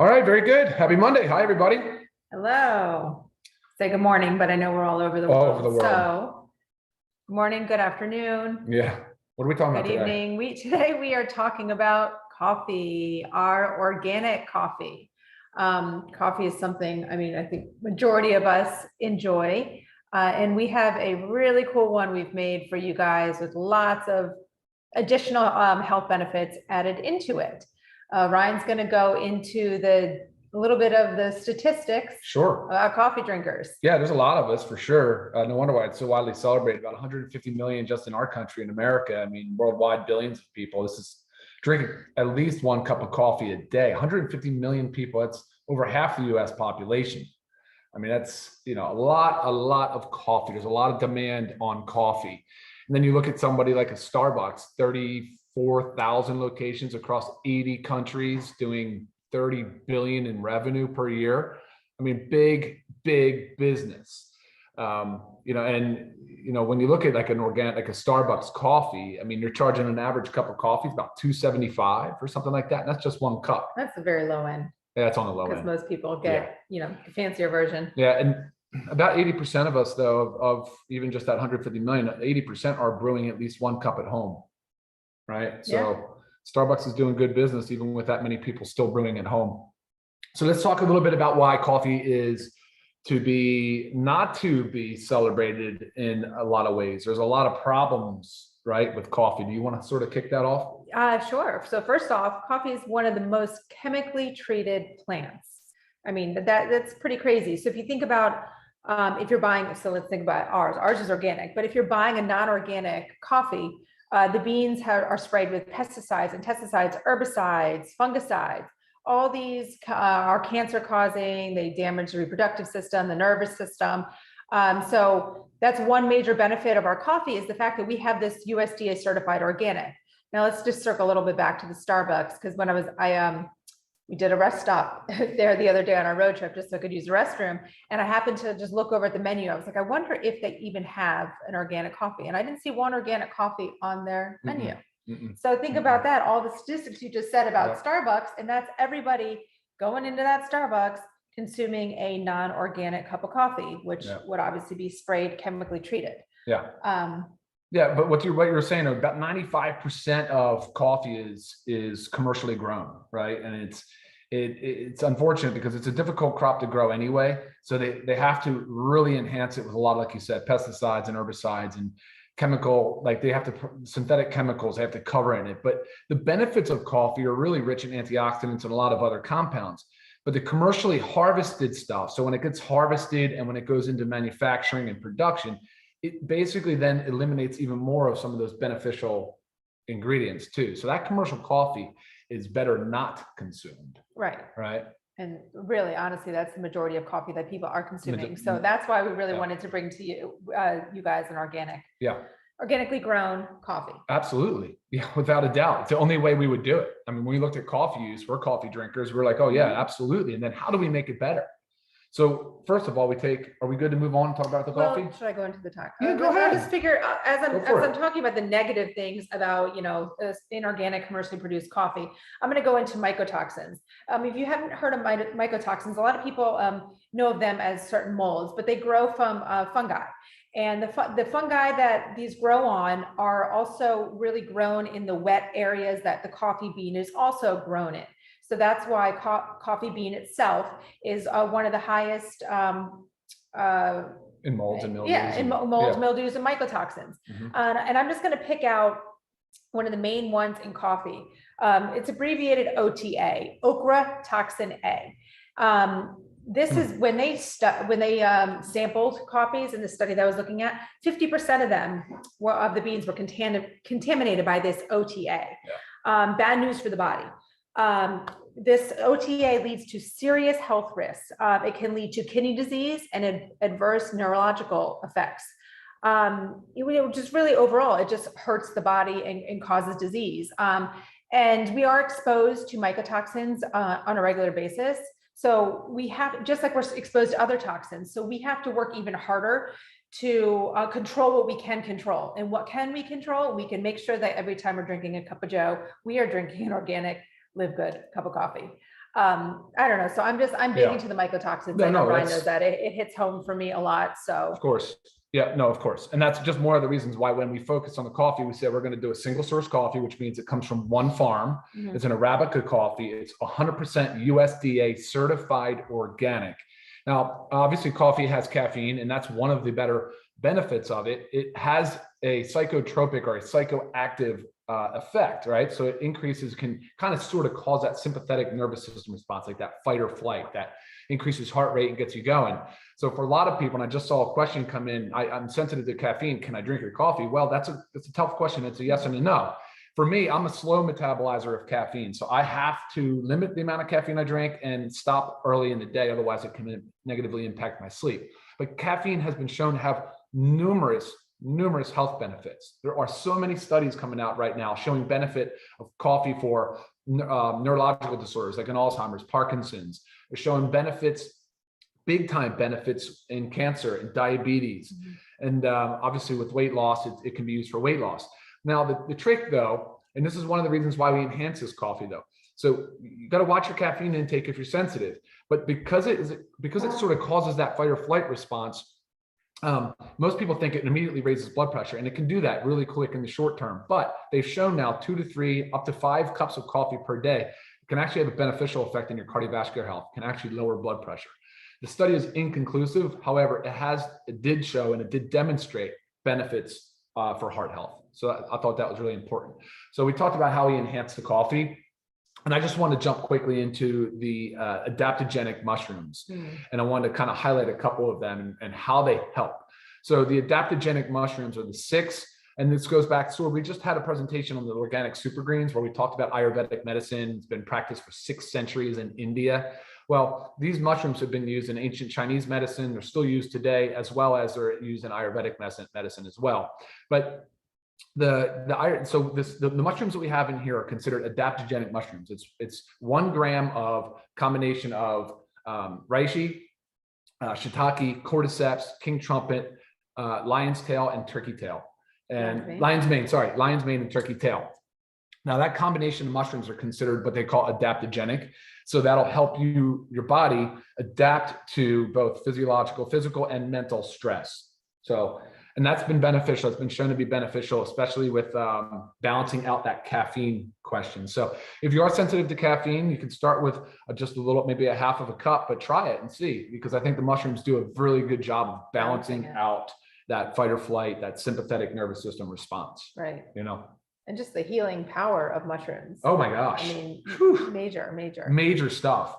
All right, very good. Happy Monday. Hi, everybody. Hello. Say good morning, but I know we're all over the All world. over the world. So, good morning, good afternoon, Yeah. What are we talking about good today? evening. Today we are talking about coffee, our organic coffee. Coffee is something, I think majority of us enjoy. And we have a really cool one we've made for you guys with lots of additional health benefits added into it. Ryan's going to go into a little bit of the statistics. Sure. About coffee drinkers. Yeah, there's a lot of us for sure. No wonder why it's so widely celebrated. About 150 million just in our country, in America. I mean, worldwide, billions of people. This is drinking at least one cup of coffee a day. 150 million people. That's over half the U.S. population. I mean, that's, a lot of coffee. There's a lot of demand on coffee. And then you look at somebody like a Starbucks, 34,000 locations across 80 countries, doing 30 billion in revenue per year. I mean, big business. When you look at like an organic, like a Starbucks coffee, I mean, you're charging an average cup of coffee about $2.75 or something like that. And that's just one cup. That's the very low end. Yeah, that's on the low end. Because most people get, the fancier version. Yeah, and about 80% of us, though, of even just that 150 million, 80% are brewing at least one cup at home, right? So Starbucks is doing good business even with that many people still brewing at home. So let's talk a little bit about why coffee is not to be celebrated in a lot of ways. There's a lot of problems, right, with coffee. Do you want to sort of kick that off? Sure. So first off, coffee is one of the most chemically treated plants. I mean, that's pretty crazy. So if you think about if you're buying, so let's think about ours is organic, but if you're buying a non-organic coffee, the beans are sprayed with pesticides, herbicides, fungicides. All these are cancer causing, they damage the reproductive system, the nervous system. So that's one major benefit of our coffee is the fact that we have this USDA certified organic. Now let's just circle a little bit back to the Starbucks, because when we did a rest stop there the other day on our road trip just so I could use the restroom. And I happened to just look over at the menu. I was like, I wonder if they even have an organic coffee. And I didn't see one organic coffee on their menu. So think about that, all the statistics you just said about Starbucks, and that's everybody going into that Starbucks consuming a non-organic cup of coffee, which would obviously be sprayed, chemically treated. But what you were saying, about 95% of coffee is commercially grown, right? And it's unfortunate because it's a difficult crop to grow anyway. So they have to really enhance it with a lot, like you said, pesticides and herbicides and chemical, like they have to synthetic chemicals, they have to cover in it. But the benefits of coffee are really rich in antioxidants and a lot of other compounds. But the commercially harvested stuff, so when it gets harvested and when it goes into manufacturing and production, it basically then eliminates even more of some of those beneficial ingredients too. So that commercial coffee is better not consumed. Right. And really, honestly, that's the majority of coffee that people are consuming. So that's why we really wanted to bring to you, you guys, an organically grown coffee. Absolutely. Yeah, without a doubt. It's the only way we would do it. I mean, when we looked at coffee use, we're coffee drinkers. We're like, oh yeah, absolutely. And then how do we make it better? So first of all, are we good to move on and talk about the coffee? Should I go into the talk? Yeah, go ahead. I just figure as I'm talking about the negative things about, inorganic commercially produced coffee, I'm going to go into mycotoxins. If you haven't heard of mycotoxins, a lot of people know of them as certain molds, but they grow from fungi. And the fungi that these grow on are also really grown in the wet areas that the coffee bean is also grown in. So that's why coffee bean itself is one of the highest in molds and mildews. Yeah, in molds, mildews, and mycotoxins. And I'm just going to pick out one of the main ones in coffee. It's abbreviated OTA, okra toxin A. This is when they sampled coffees in the study that I was looking at, 50% of them of the beans were contaminated by this OTA. Bad news for the body. This OTA leads to serious health risks. It can lead to kidney disease and adverse neurological effects. Just really overall, it just hurts the body and causes disease. And we are exposed to mycotoxins on a regular basis. So we have, just like we're exposed to other toxins, so we have to work even harder to control what we can control. And what can we control? We can make sure that every time we're drinking a cup of joe, we are drinking an organic LiveGood cup of coffee. I don't know. So I'm big Yeah. into the mycotoxins. No, I know no, Ryan that's knows that it hits home for me a lot. So of course. Yeah, no, of course. And that's just more of the reasons why when we focus on the coffee, we say we're going to do a single source coffee, which means it comes from one farm. Mhm. It's an Arabica coffee. It's 100% USDA certified organic. Now, obviously coffee has caffeine, and that's one of the better benefits of it. It has a psychotropic or a psychoactive effect, right? So it increases, can kind of sort of cause that sympathetic nervous system response, like that fight or flight, that increases heart rate and gets you going. So for a lot of people, and I just saw a question come in, I'm sensitive to caffeine. Can I drink your coffee? Well, that's a tough question. It's a yes and a no. For me, I'm a slow metabolizer of caffeine. So I have to limit the amount of caffeine I drink and stop early in the day. Otherwise, it can negatively impact my sleep. But caffeine has been shown to have numerous health benefits. There are so many studies coming out right now showing benefit of coffee for neurological disorders like in Alzheimer's, Parkinson's. They're showing benefits, big time benefits in cancer and diabetes. Mm-hmm. And obviously with weight loss, it can be used for weight loss. Now the trick though, and this is one of the reasons why we enhance this coffee though. So you got to watch your caffeine intake if you're sensitive, but because it sort of causes that fight or flight response, most people think it immediately raises blood pressure, and it can do that really quick in the short term. But they've shown now 2 to 3, up to 5 cups of coffee per day can actually have a beneficial effect on your cardiovascular health, can actually lower blood pressure. The study is inconclusive. However, it did show and it did demonstrate benefits for heart health. So I thought that was really important. So we talked about how we enhance the coffee. And I just want to jump quickly into the adaptogenic mushrooms. And I wanted to kind of highlight a couple of them and how they help. So the adaptogenic mushrooms are the 6, and this goes back, so we just had a presentation on the organic super greens where we talked about Ayurvedic medicine. It's been practiced for 6 centuries in India. Well, these mushrooms have been used in ancient Chinese medicine. They're still used today, as well as they're used in Ayurvedic medicine as well. But the mushrooms that we have in here are considered adaptogenic mushrooms. It's 1 gram of combination of reishi, shiitake, cordyceps, king trumpet, lion's tail, and turkey tail, and lion's mane and turkey tail. Now that combination of mushrooms are considered what they call adaptogenic. So that'll help your body adapt to both physical and mental stress. So, and that's been beneficial. It's been shown to be beneficial, especially with balancing out that caffeine question. So if you are sensitive to caffeine, you can start with just a little, maybe a half of a cup, but try it and see, because I think the mushrooms do a really good job of balancing out that fight or flight, that sympathetic nervous system response. Right. You know, and just the healing power of mushrooms. Oh my gosh. I mean, major stuff,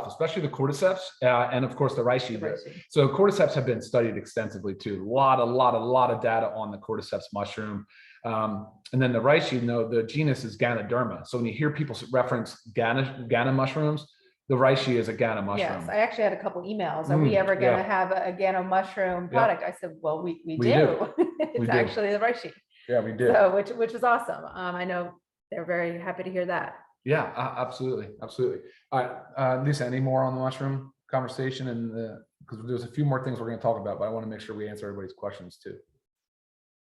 especially the cordyceps and of course the reishi. So cordyceps have been studied extensively too. A lot of data on the cordyceps mushroom. And then the reishi, the genus is Ganoderma. So when you hear people reference Gana mushrooms, the reishi is a Gana mushroom. Yes, I actually had a couple emails. Are we ever going to have a Gana mushroom product? I said, well, we do. It's actually the reishi. Yeah, we did. So, which was awesome. I know they're very happy to hear that. Yeah, absolutely. All right, Lisa, any more on the mushroom conversation? And because there's a few more things we're going to talk about, but I want to make sure we answer everybody's questions too.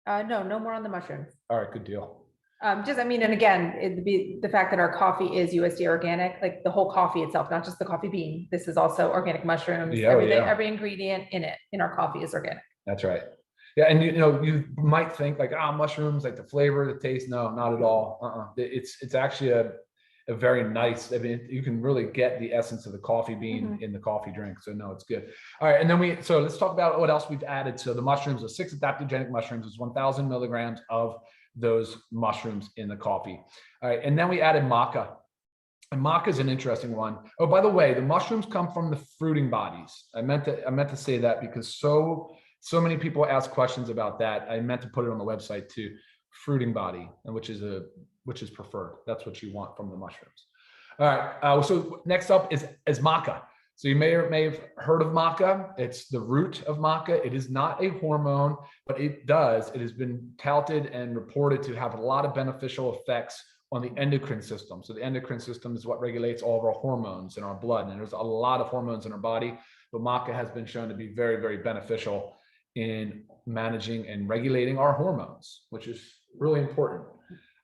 No more on the mushrooms. All right, good deal. And again, it'd be the fact that our coffee is USDA organic, like the whole coffee itself, not just the coffee bean. This is also organic mushrooms. Every ingredient in our coffee is organic. That's right. Yeah, and you might think like, mushrooms, like the flavor, the taste. No, not at all. It's actually a very nice. I mean, you can really get the essence of the coffee bean in the coffee drink. So no, it's good. All right, and then let's talk about what else we've added. So the mushrooms, the 6 adaptogenic mushrooms, is 1,000 milligrams of those mushrooms in the coffee. All right, and then we added maca. And maca is an interesting one. Oh, by the way, the mushrooms come from the fruiting bodies. I meant to say that because so many people ask questions about that. I meant to put it on the website too. Fruiting body, and which is preferred. That's what you want from the mushrooms. All right. So next up is maca. So you may have heard of maca. It's the root of maca. It is not a hormone, but it has been touted and reported to have a lot of beneficial effects on the endocrine system. So the endocrine system is what regulates all of our hormones in our blood. And there's a lot of hormones in our body, but maca has been shown to be very, very beneficial in managing and regulating our hormones, which is really important.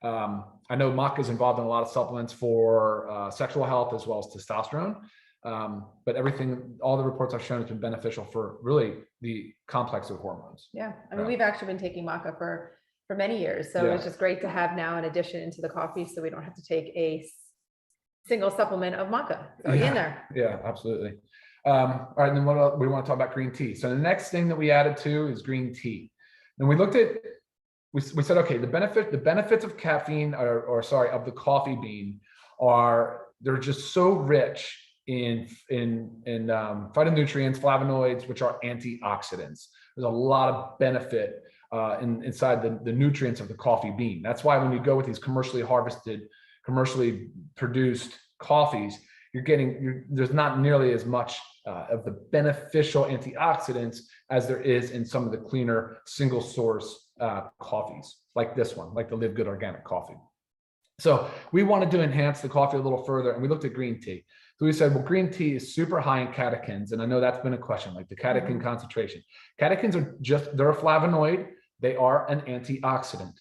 I I know maca is involved in a lot of supplements for sexual health as well as testosterone. But all the reports I've shown has been beneficial for really the complex of hormones. Yeah. I mean, we've actually been taking maca for many years. So it's just great to have now an addition into the coffee so we don't have to take a single supplement of maca. It's already in there. Yeah, absolutely. All right, and then what else? We want to talk about green tea. So the next thing that we added to is green tea. And we looked at, we said, okay, the benefits of caffeine of the coffee bean they're just so rich in phytonutrients, flavonoids, which are antioxidants. There's a lot of benefit inside the nutrients of the coffee bean. That's why when you go with these commercially harvested, commercially produced coffees, there's not nearly as much of the beneficial antioxidants as there is in some of the cleaner single source coffees, like this one, like the LiveGood organic coffee. So we wanted to enhance the coffee a little further, and we looked at green tea. So we said, well, green tea is super high in catechins, and I know that's been a question, like the catechin concentration. Catechins they're a flavonoid. They are an antioxidant.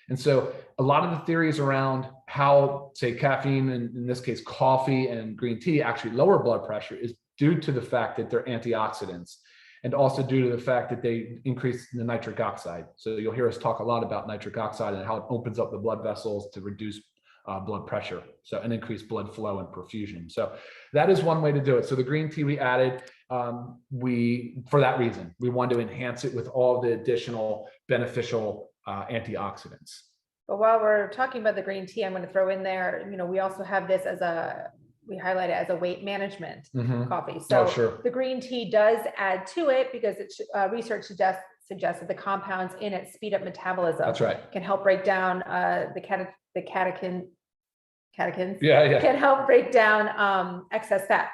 And so a lot of the theories around how, say, caffeine, and in this case, coffee and green tea actually lower blood pressure is due to the fact that they're antioxidants, and also due to the fact that they increase the nitric oxide. So you'll hear us talk a lot about nitric oxide and how it opens up the blood vessels to reduce blood pressure, and increase blood flow and perfusion. So that is one way to do it. So the green tea we added, for that reason, we wanted to enhance it with all the additional beneficial antioxidants. But while we're talking about the green tea, I'm going to throw in there, we also have this we highlight it as a weight management coffee. So sure. The green tea does add to it because research suggests that the compounds in it speed up metabolism. That's right. Can help break down the catechins. Yeah. Can help break down excess fat.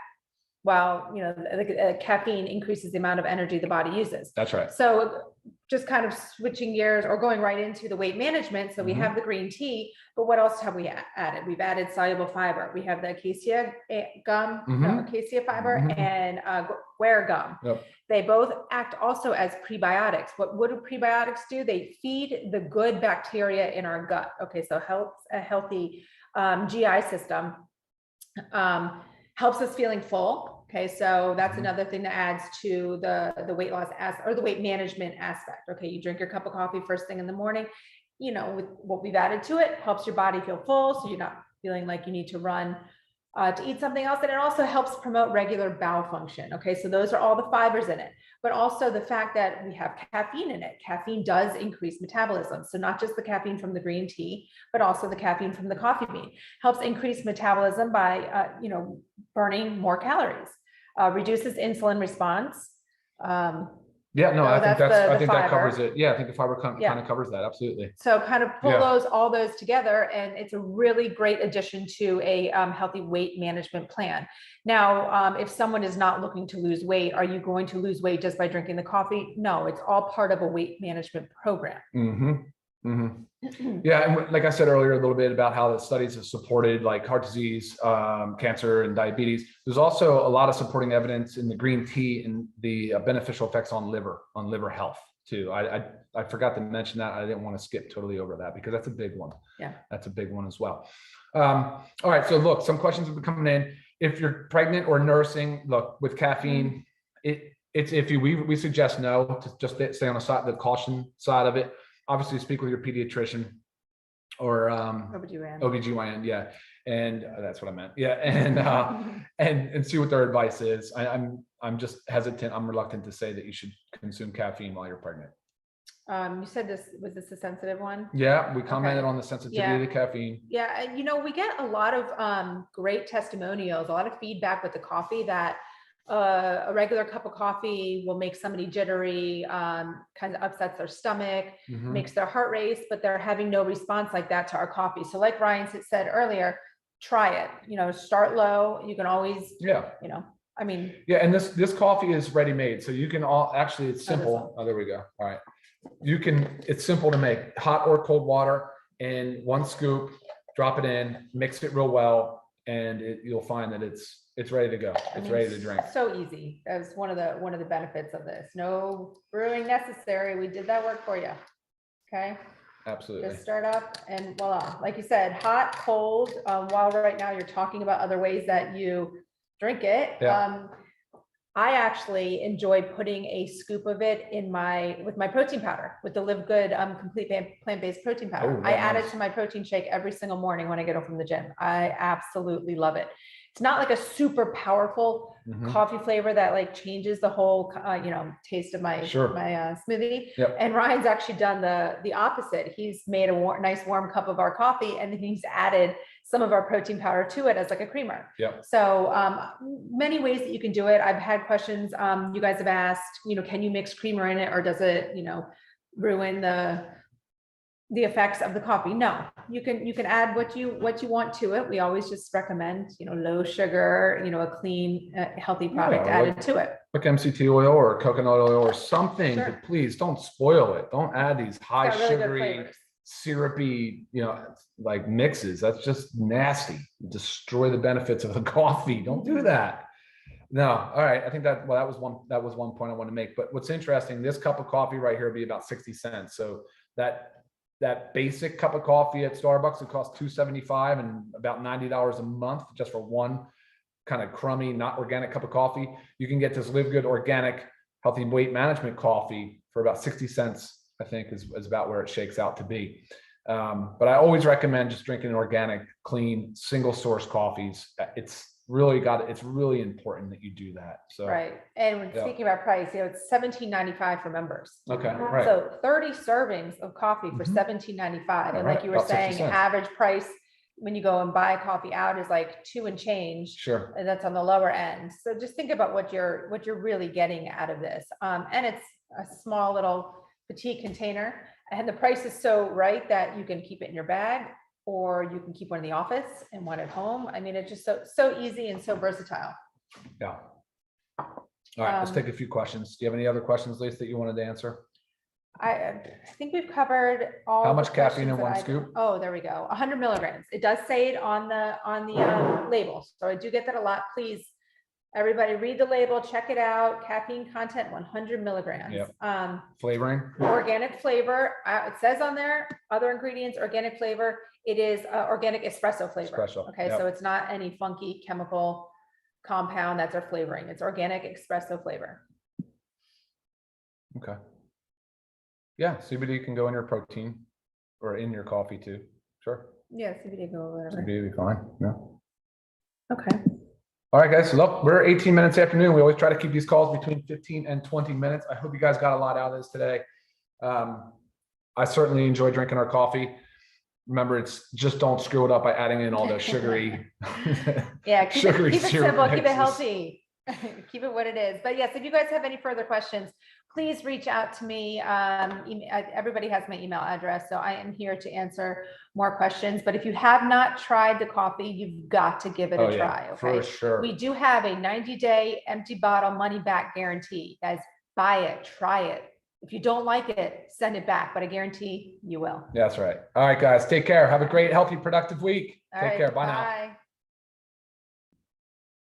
While the caffeine increases the amount of energy the body uses. That's right. So just kind of switching gears or going right into the weight management. So we have the green tea, but what else have we added? We've added soluble fiber. We have the acacia acacia fiber and guar gum. Yep. They both act also as prebiotics. What do prebiotics do? They feed the good bacteria in our gut. Okay, so helps a healthy GI system. Helps us feeling full. Okay, so that's another thing that adds to the weight loss or the weight management aspect. Okay, you drink your cup of coffee first thing in the morning. With what we've added to it, helps your body feel full, so you're not feeling like you need to run to eat something else. And it also helps promote regular bowel function. Okay, so those are all the fibers in it, but also the fact that we have caffeine in it. Caffeine does increase metabolism. So not just the caffeine from the green tea, but also the caffeine from the coffee bean helps increase metabolism by, burning more calories, reduces insulin response. I think that covers it. Yeah, I think the fiber kind of covers that. Absolutely. So kind of pull all those together, and it's a really great addition to a healthy weight management plan. Now, if someone is not looking to lose weight, are you going to lose weight just by drinking the coffee? No, it's all part of a weight management program. Yeah, and like I said earlier, a little bit about how the studies have supported like heart disease, cancer, and diabetes. There's also a lot of supporting evidence in the green tea and the beneficial effects on liver health too. I forgot to mention that. I didn't want to skip totally over that because that's a big one. Yeah, that's a big one as well. All right, so look, some questions have been coming in. If you're pregnant or nursing, look, with caffeine, we suggest no, to just stay on the caution side of it. Obviously, speak with your pediatrician or OBGYN, yeah, and that's what I meant, yeah, and see what their advice is. I'm just hesitant. I'm reluctant to say that you should consume caffeine while you're pregnant. You said was this a sensitive one? Yeah, we commented on the sensitivity to caffeine. Yeah, we get a lot of great testimonials, a lot of feedback with the coffee that a regular cup of coffee will make somebody jittery, kind of upsets their stomach, makes their heart race, but they're having no response like that to our coffee. So like Ryan said earlier, try it, start low. You can always, and this coffee is ready made. So you can actually, it's simple. Oh, there we go. All right. It's simple to make. Hot or cold water and 1 scoop, drop it in, mix it real well. And you'll find that it's ready to go. It's ready to drink. So easy. That's one of the benefits of this. No brewing necessary. We did that work for you. Okay. Absolutely. Just start up and voila. Like you said, hot, cold, while right now you're talking about other ways that you drink it. Yeah. I actually enjoy putting a scoop of it in with my protein powder, with the LiveGood complete plant-based protein powder. Oh, I yeah, add it nice. to my protein shake every single morning when I get home from the gym. I absolutely love it. It's not like a super powerful coffee flavor that like changes the whole, taste of my Sure. my smoothie. Yep. And Ryan's actually done the opposite. He's made a nice warm cup of our coffee, and then he's added some of our protein powder to it as like a creamer. Yep. So many ways that you can do it. I've had questions. You guys have asked, can you mix creamer in it, or does it, ruin the effects of the coffee? No, you can add what you want to it. We always just recommend, low sugar, a clean, healthy product added to it. Like MCT oil or coconut oil or something, Sure. but please don't spoil it. Don't add these high Really sugary, syrupy, like mixes. That's just nasty. Destroy the benefits of the coffee. Don't do that. No. All right. I think that was one point I want to make. But what's interesting, this cup of coffee right here would be about 60 cents. So that basic cup of coffee at Starbucks, it costs $2.75 and about $90 a month just for one kind of crummy, not organic cup of coffee. You can get this LiveGood organic healthy weight management coffee for about 60 cents, I think is about where it shakes out to be. But I always recommend just drinking organic, clean, single source coffees. It's really important that you do that. So right. And when speaking about price, it's $17.95 for members. Okay, right. So 30 servings of coffee for $17.95. And like you were saying, average price when you go and buy coffee out is like $2 and change. Sure. And that's on the lower end. So just think about what you're really getting out of this. And it's a small little petite container, and the price is so right that you can keep it in your bag, or you can keep one in the office and one at home. I mean, it's just so easy and so versatile. Yeah. All right, let's take a few questions. Do you have any other questions, Lisa, that you wanted to answer? I think we've covered all. How much caffeine in one scoop? Oh, there we go. 100 milligrams. It does say it on the label. So I do get that a lot. Please, everybody read the label, check it out. Caffeine content, 100 milligrams. Yep. Flavoring? Organic flavor. It says on there, other ingredients, organic flavor. It is organic espresso flavor. Espresso. Okay, so it's not any funky chemical compound that's our flavoring. It's organic espresso flavor. Okay. Yeah, CBD can go in your protein or in your coffee too. Sure. Yeah, CBD go whatever. CBD will be fine. Yeah. Okay. All right, guys. So look, we're 18 minutes afternoon. We always try to keep these calls between 15 and 20 minutes. I hope you guys got a lot out of this today. I certainly enjoy drinking our coffee. Remember, it's just don't screw it up by adding in all those sugary. Yeah, keep it simple, keep it mixes. Healthy, keep it what it is. But yes, if you guys have any further questions, please reach out to me. Everybody has my email address, so I am here to answer more questions. But if you have not tried the coffee, you've got to give it a try. Okay, for sure. We do have a 90-day empty bottle money back guarantee. Guys, buy it, try it. If you don't like it, send it back, but I guarantee you will. That's right. All right, guys, take care. Have a great, healthy, productive week. All Take right, care. Bye now. bye.